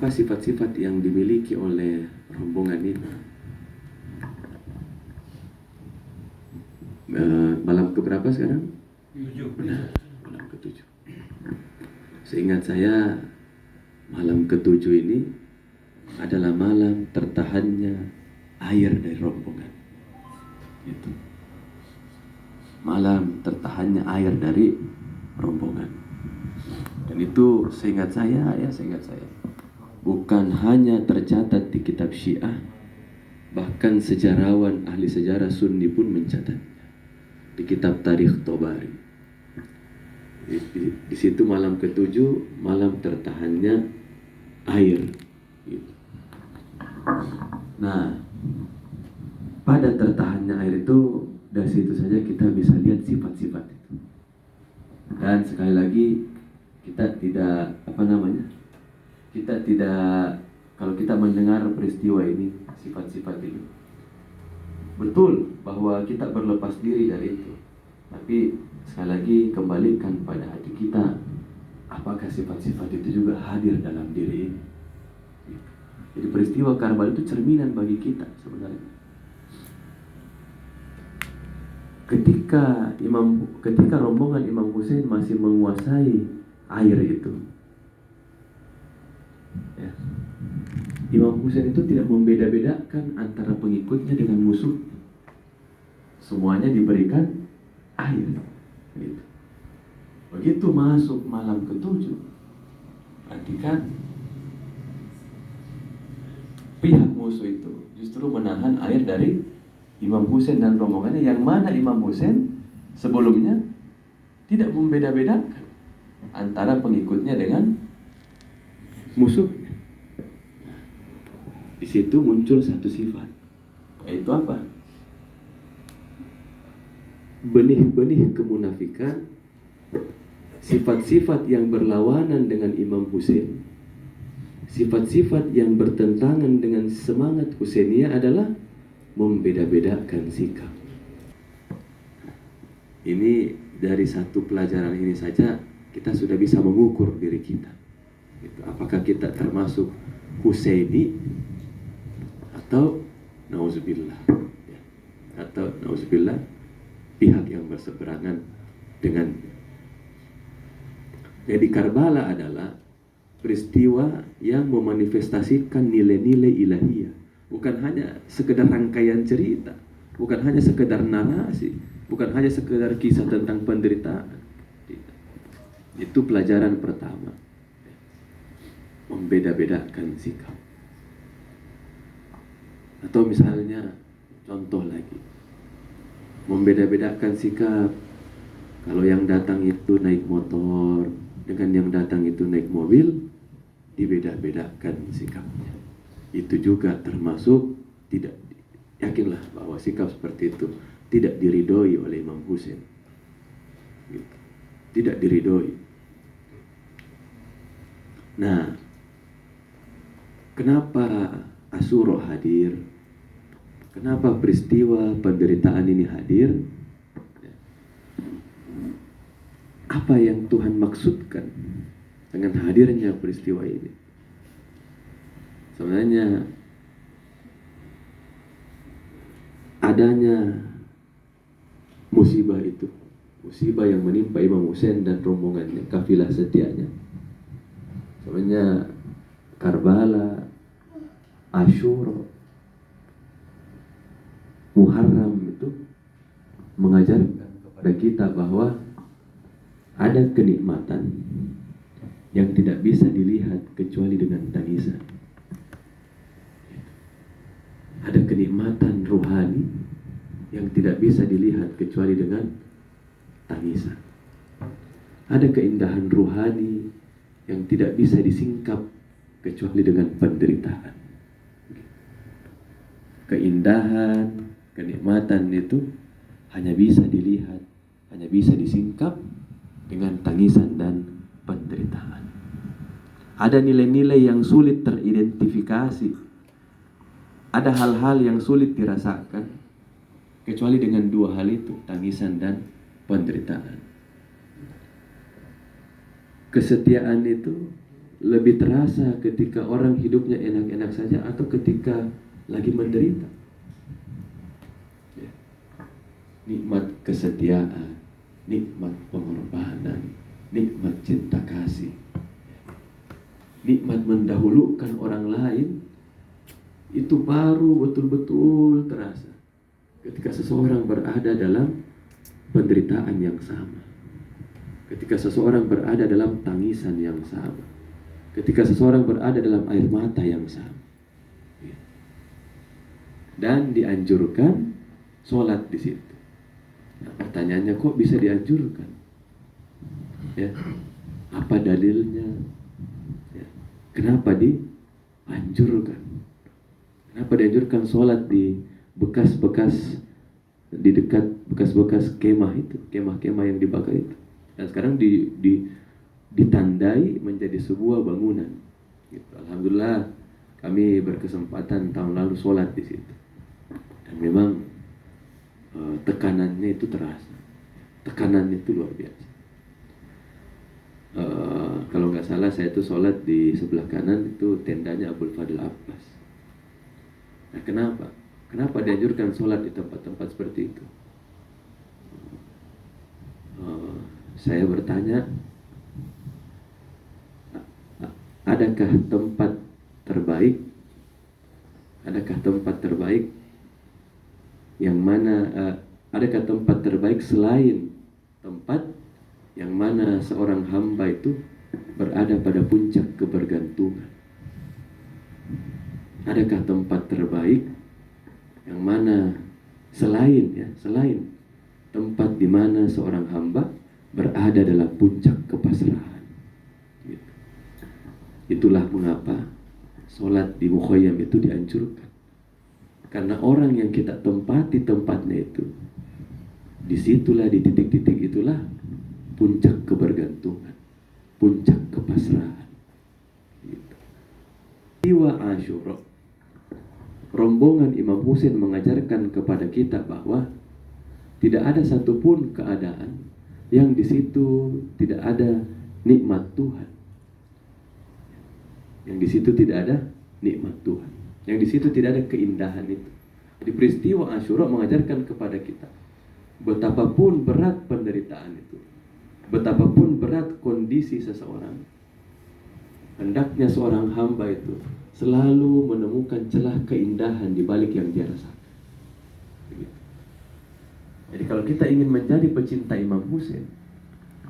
apa sifat-sifat yang dimiliki oleh rombongan ini. Malam keberapa sekarang? 7. Benar, malam ke-7. Seingat saya, malam ke-7 ini adalah malam tertahannya air dari rombongan. Itu. Malam tertahannya air dari rombongan. Dan itu seingat saya, bukan hanya tercatat di kitab Syiah, bahkan sejarawan ahli sejarah Sunni pun mencatat di kitab Tarikh Tabari. Di situ malam ke-7, malam tertahannya air. Gitu. Nah, pada tertahannya air itu, dari situ saja kita bisa lihat sifat-sifat itu. Dan sekali lagi, kita tidak kalau kita mendengar peristiwa ini, sifat-sifat ini, betul bahwa kita berlepas diri dari itu. Tapi sekali lagi kembalikan pada hati kita, apakah sifat-sifat itu juga hadir dalam diri ini. Jadi peristiwa Karbala itu cerminan bagi kita sebenarnya. Ketika rombongan Imam Hussein masih menguasai air itu, ya, Imam Hussein itu tidak membeda-bedakan antara pengikutnya dengan musuh. Semuanya diberikan air. Gitu. Begitu masuk malam ke-7, perhatikan, pihak musuh itu justru menahan air dari Imam Hussein dan rombongannya, yang mana Imam Hussein sebelumnya tidak membeda-bedakan antara pengikutnya dengan musuhnya. Di situ muncul satu sifat, yaitu apa? Benih-benih kemunafikan, sifat-sifat yang berlawanan dengan Imam Hussein, sifat-sifat yang bertentangan dengan semangat Husainiyah adalah membeda-bedakan sikap. Ini dari satu pelajaran ini saja kita sudah bisa mengukur diri kita. Apakah kita termasuk Husaini atau nauzubillah, pihak yang berseberangan dengan. Jadi Karbala adalah peristiwa yang memanifestasikan nilai-nilai ilahiyah. Bukan hanya sekedar rangkaian cerita, bukan hanya sekedar narasi, bukan hanya sekedar kisah tentang penderitaan. Itu pelajaran pertama. Membeda-bedakan sikap. Atau misalnya, contoh lagi, membeda-bedakan sikap. Kalau yang datang itu naik motor, dengan yang datang itu naik mobil, dibeda-bedakan sikapnya. Itu juga termasuk tidak, yakinlah bahwa sikap seperti itu tidak diridhoi oleh Imam Hussein. Tidak diridhoi. Nah, kenapa Asyura hadir? Kenapa peristiwa penderitaan ini hadir? Apa yang Tuhan maksudkan dengan hadirnya peristiwa ini? Sebenarnya adanya musibah itu, musibah yang menimpa Imam Hussein dan rombongannya, kafilah setianya. Sebenarnya Karbala, Asyura, Muharram itu mengajarkan kepada kita bahwa ada kenikmatan yang tidak bisa dilihat kecuali dengan tangisan. Ada kenikmatan ruhani yang tidak bisa dilihat kecuali dengan tangisan. Ada keindahan ruhani yang tidak bisa disingkap kecuali dengan penderitaan. Keindahan, kenikmatan itu hanya bisa dilihat, hanya bisa disingkap dengan tangisan dan penderitaan. Ada nilai-nilai yang sulit teridentifikasi. Ada hal-hal yang sulit dirasakan kecuali dengan dua hal itu, tangisan dan penderitaan. Kesetiaan itu lebih terasa ketika orang hidupnya enak-enak saja atau ketika lagi menderita? Ya. Nikmat kesetiaan, nikmat pengorbanan, nikmat cinta kasih, nikmat mendahulukan orang lain, itu baru betul-betul terasa ketika seseorang berada dalam penderitaan yang sama, ketika seseorang berada dalam tangisan yang sama, ketika seseorang berada dalam air mata yang sama. Dan dianjurkan sholat di situ. Nah, pertanyaannya, kok bisa dianjurkan? Ya, apa dalilnya? Ya, kenapa dianjurkan? Kenapa dianjurkan sholat di bekas-bekas, di dekat bekas-bekas kemah itu, kemah-kemah yang dibakar itu? Dan sekarang ditandai menjadi sebuah bangunan. Gitu. Alhamdulillah kami berkesempatan tahun lalu sholat di situ. Dan memang tekanannya itu terasa. Tekanannya itu luar biasa. Kalau nggak salah saya itu sholat di sebelah kanan itu tendanya Abdul Fadil Abbas. Nah, kenapa? Kenapa dianjurkan sholat di tempat-tempat seperti itu? Saya bertanya, adakah tempat terbaik? Adakah tempat terbaik yang mana? Adakah tempat terbaik selain tempat yang mana seorang hamba itu berada pada puncak kebergantungan? Adakah tempat terbaik yang mana selain tempat di mana seorang hamba berada dalam puncak kepasrahan? Gitu. Itulah mengapa sholat di mukhayyam itu dianjurkan. Karena orang yang kita tempati tempatnya itu, disitulah, di titik-titik itulah puncak kebergantungan, puncak kepasrahan. Gitu. Iwa Asyura, rombongan Imam Husain mengajarkan kepada kita bahwa tidak ada satupun keadaan yang di situ tidak ada nikmat Tuhan. Yang di situ tidak ada nikmat Tuhan. Yang di situ tidak ada keindahan itu. Di peristiwa Asyura mengajarkan kepada kita betapapun berat penderitaan itu, betapapun berat kondisi seseorang, hendaknya seorang hamba itu selalu menemukan celah keindahan di balik yang dia rasakan. Begitu. Jadi kalau kita ingin menjadi pecinta Imam Husain,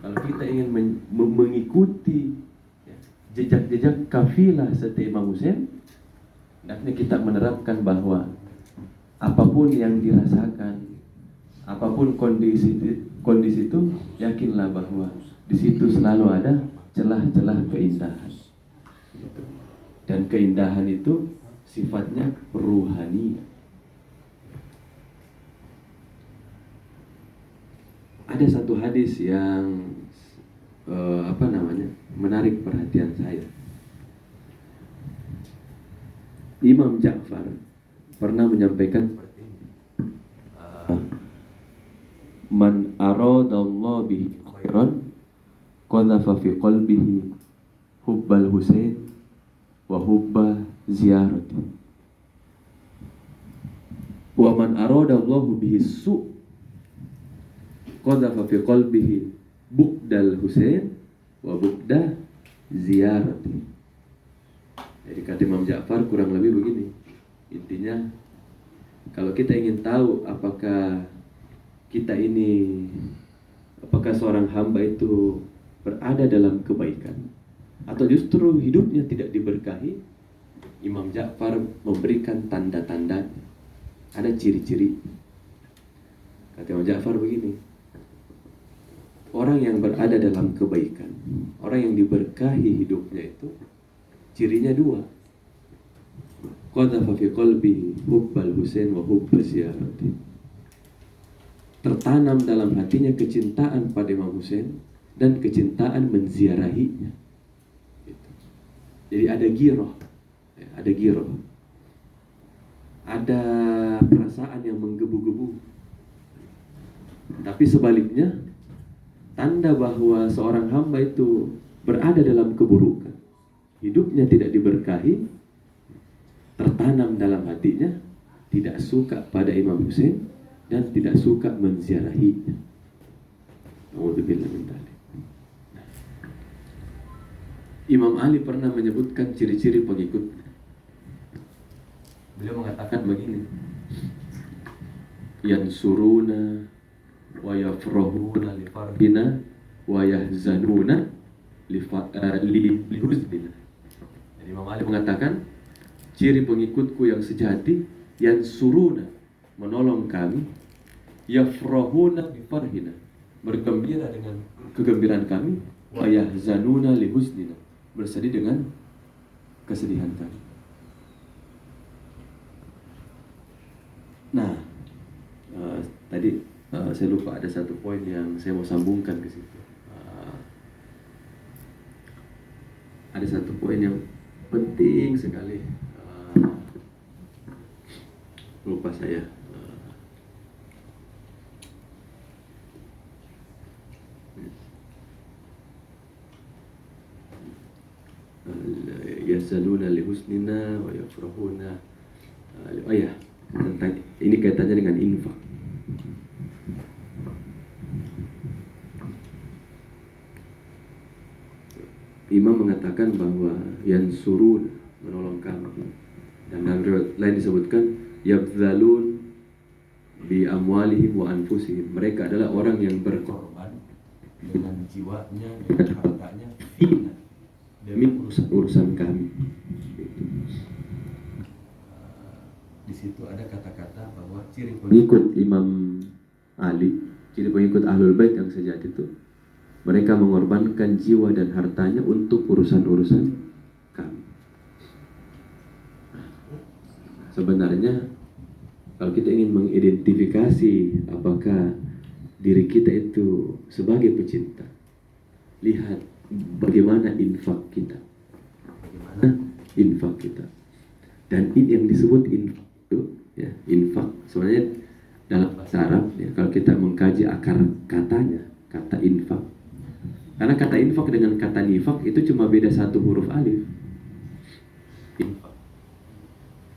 kalau kita ingin mengikuti jejak-jejak kafilah seperti Imam Husain, hendaknya kita menerapkan bahwa apapun yang dirasakan, apapun kondisi itu, yakinlah bahwa di situ selalu ada celah-celah keindahan. Dan keindahan itu sifatnya ruhani. Ada satu hadis yang menarik perhatian saya. Imam Ja'far pernah menyampaikan seperti ini. Man aradallahu bihi khairan qadhafa fi qalbihi hubbal Husain wa hubba ziyarati. Wa man aradallahu bihi su' qadhafa fi qalbihi bu'dal Husain wa bu'da ziyarati. Jadi kata Imam Ja'far kurang lebih begini. Intinya, kalau kita ingin tahu apakah seorang hamba itu berada dalam kebaikan atau justru hidupnya tidak diberkahi, Imam Ja'far memberikan tanda-tanda. Ada ciri-ciri. Kata Imam Ja'far begini, orang yang berada dalam kebaikan, orang yang diberkahi hidupnya itu cirinya dua. Qadhafa fi qalbihi hubbal Husain wa hubba ziyarati. Tertanam dalam hatinya kecintaan pada Imam Husain dan kecintaan menziarahinya. Jadi ada giroh, ada perasaan yang menggebu-gebu. Tapi sebaliknya, tanda bahwa seorang hamba itu berada dalam keburukan, hidupnya tidak diberkahi, tertanam dalam hatinya, tidak suka pada Imam Hussein dan tidak suka menziarahinya. Alhamdulillah min dzalik. Imam Ali pernah menyebutkan ciri-ciri pengikutnya. Beliau mengatakan begini, yansuruna wa yafrahuna li fardina wa yahzanuna li huznina. Jadi Imam Ali mengatakan, ciri pengikutku yang sejati, yansuruna, menolong kami, yafrahuna bi farhina, bergembira dengan kegembiraan kami, wa yahzanuna li huznina, bersedih dengan kesedihan kami. Nah, tadi saya lupa ada satu poin yang saya mau sambungkan ke situ. Ada satu poin yang penting sekali. Lupa saya. Yasaluna li husnina wa yafrahuna. Oh ya, tentang ini kaitannya dengan infak. Imam mengatakan bahwa yansurun, menolong kami, dan dalam riwayat lain disebutkan yabdzalun bi amwalihim wa anfusihim, mereka adalah orang yang berkorban dengan jiwanya, dengan hartanya, fina, demi urusan kami. Di situ ada kata-kata bahwa ciri pengikut Imam Ali, ciri pengikut Ahlul Bait yang sejati itu, mereka mengorbankan jiwa dan hartanya untuk urusan-urusan kami. Sebenarnya kalau kita ingin mengidentifikasi apakah diri kita itu sebagai pecinta, lihat bagaimana infak kita. Bagaimana infak kita. Dan ini yang disebut infak itu, ya, infak. Sebenarnya dalam bahasa Arab, ya, kalau kita mengkaji akar katanya, kata infak. Karena kata infak dengan kata nifak itu cuma beda satu huruf alif. Infak.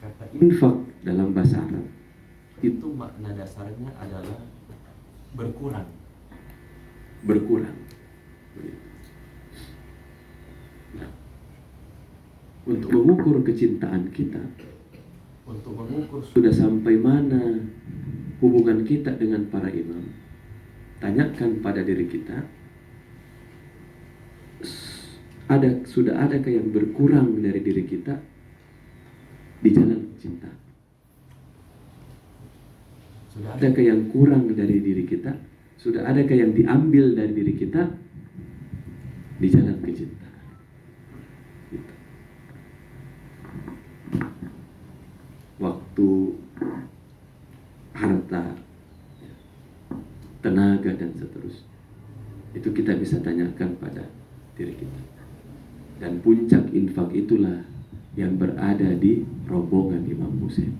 Kata infak dalam bahasa Arab itu makna dasarnya adalah berkurang. Berkurang. Nah, untuk mengukur kecintaan kita, untuk mengukur sudah sampai mana hubungan kita dengan para imam, tanyakan pada diri kita, sudah adakah yang berkurang dari diri kita di jalan cinta? Sudah adakah yang kurang dari diri kita? Sudah adakah yang diambil dari diri kita di jalan kecintaan? Gitu. Waktu, harta, tenaga, dan seterusnya. Itu kita bisa tanyakan pada diri kita. Dan puncak infak itulah yang berada di rombongan Imam Hussein.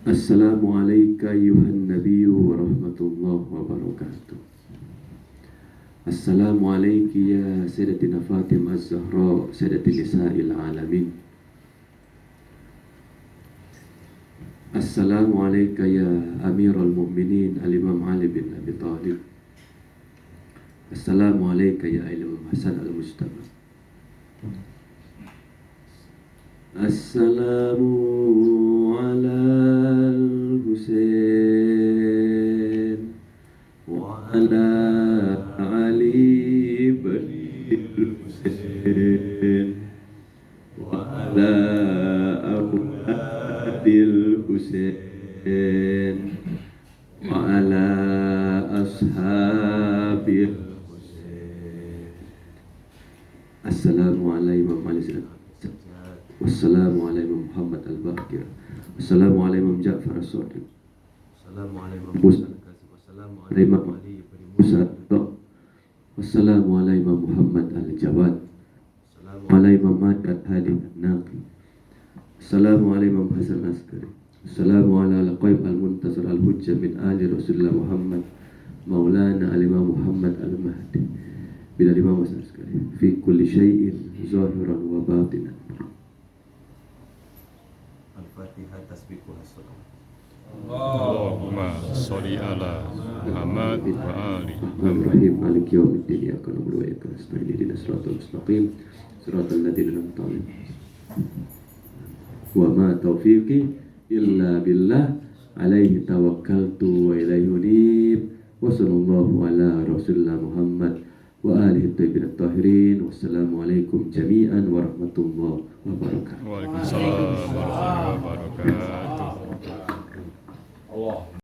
Assalamualaikum ayuhan nabiyyu wa rahmatullahi wa barakatuh. Assalamualaikum ya Sayyidatina Fatimah Az-Zahra, Sayyidatin Nisa'il Alamin. Assalamualaikum ya Amirul Mu'minin Al-Imam Ali bin Abi Thalib. Assalamualaikum ya Imam Hasan Al-Mujtaba. Assalamu ala al-Husain wa ala Ali bin Husain wa ala Abdil Husain wa ala ashabil Husain. Assalamualaikum warahmatullahi wabarakatuh. Wassalamualaikum Muhammad Al-Baqir. Wassalamualaikum Ja'far As-Sadiq. Wassalamualaikum Musa Al-Qasim. Wassalamualaikum Ali bin Musa Al-Tok. Wassalamualaikum Muhammad Al-Jawad. Wassalamualaikum Ahmad Al-Hadi Al-Naqi. Assalamualaikum Hasan Askari. Assalamu ala al-qaib al-muntasir al-hujjah min ali Rasulullah Muhammad Maulana al-Imam Muhammad al-Mahdi bila Imam Hasan sekali fi kulli syai'in zahiran wa batinan. Al-Fatihah tasbiqu as-salam. Allahumma sholli ala Muhammad wa ali Bismillahirrahmanirrahim. Maliki yaumiddin. Iyyaka na'budu wa iyyaka nasta'in. Ihdinas siratal mustaqim. Siratal ladzina an'amta 'alaihim. Wa ma taufiqi illa billah. Alaihi tawakkaltu wa ilaihi unib. Wa sallallahu ala Rasulillah Muhammad wa alihi thayyibin at-tahirin. Wassalamualaikum jami'an warahmatullahi wabarakatuh. Waalaikumsalam warahmatullahi wabarakatuh.